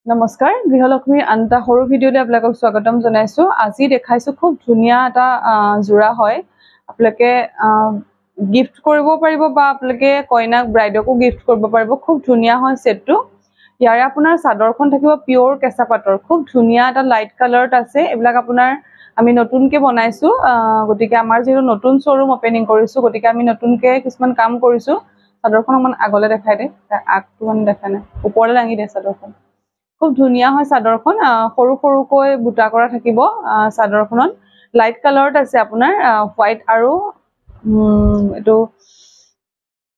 নমস্কাৰ গৃহলক্ষ্মীৰ আনটা সৰু ভিডিঅ'লৈ আপোনালোকক স্বাগতম জনাইছো। আজি দেখাইছো খুব ধুনীয়া এটা জোৰা হয়। আপোনালোকে গিফ্ট কৰিব পাৰিব বা আপোনালোকে কইনাক ব্ৰাইডকো গিফ্ট কৰিব পাৰিব। খুব ধুনীয়া হয় সেটটো। ইয়াৰে আপোনাৰ চাদৰখন থাকিব পিওৰ কেঁচা পাটৰ। খুব ধুনীয়া এটা লাইট কালাৰত আছে। এইবিলাক আপোনাৰ আমি নতুনকে বনাইছো। গতিকে আমাৰ যেটো নতুন শ্বৰুম ওপেনিং কৰিছো, গতিকে আমি নতুনকে কিছুমান কাম কৰিছো। চাদৰখন মান আগলে দেখাই দে, আগটো মান দেখা নাই, ওপৰলে দাঙি দে চাদৰখন। খুব ধুনীয়া হয় চাদৰখন, সৰু সৰুকৈ বুটা কৰা থাকিব। চাদৰখনত লাইট কালাৰত আছে আপোনাৰ হোৱাইট আৰু এটো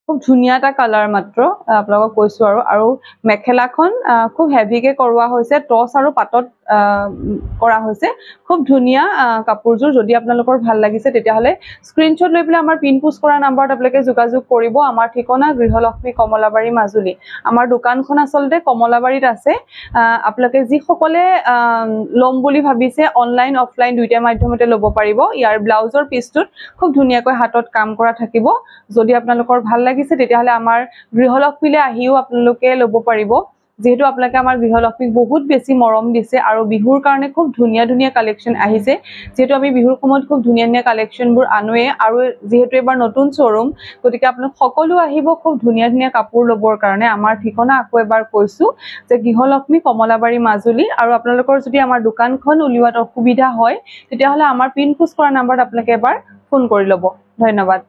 খুব ধুনীয়া এটা কালাৰ মাত্ৰ আপোনালোকক কৈছো। আৰু মেখেলাখন খুব হেভিকে কৰোৱা হৈছে, টছ আৰু পাতত কৰা হৈছে। খুব ধুনীয়া কাপোৰযোৰ। যদি আপোনালোকৰ ভাল লাগিছে তেতিয়াহলে স্ক্ৰীনশ্বট লৈ পেলাই আমাৰ পিন পোষ্ট কৰা নাম্বাৰত আপোনালোকে যোগাযোগ কৰিব। আমাৰ ঠিকনা গৃহলক্ষ্মী কমলাবাৰী মাজুলী। আমাৰ দোকানখন আচলতে কমলাবাৰীত আছে। আপোনালোকে যিসকলে লম বুলি ভাবিছে অনলাইন অফলাইন দুইটা মাধ্যমতে ল'ব পাৰিব। ইয়াৰ ব্লাউজৰ পিছটোত খুব ধুনীয়াকৈ হাতত কাম কৰা থাকিব। যদি আপোনালোকৰ ভাল লাগিছে তেতিয়াহলে আমাৰ গৃহলক্ষ্মীলৈ আহিও আপোনালোকে ল'ব পাৰিব। যেহেতু আপোনালোকে আমাৰ গৃহলক্ষ্মীক বহুত বেছি মৰম দিছে আৰু বিহুৰ কাৰণে খুব ধুনীয়া ধুনীয়া কালেকশ্যন আহিছে। যেহেতু আমি বিহুৰ সময়ত খুব ধুনীয়া ধুনীয়া কালেকশ্যনবোৰ আনোৱে, আৰু যেহেতু এবাৰ নতুন শ্বৰুম, গতিকে আপোনালোক সকলো আহিব খুব ধুনীয়া ধুনীয়া কাপোৰ ল'বৰ কাৰণে। আমাৰ ঠিকনা আকৌ এবাৰ কৈছো যে গৃহলক্ষ্মী কমলাবাৰী মাজুলী। আৰু আপোনালোকৰ যদি আমাৰ দোকানখন উলিওৱাত অসুবিধা হয় তেতিয়াহলে আমাৰ পিন পোষ্ট কৰা নাম্বাৰত আপোনালোকে এবাৰ ফোন কৰি ল'ব। ধন্যবাদ।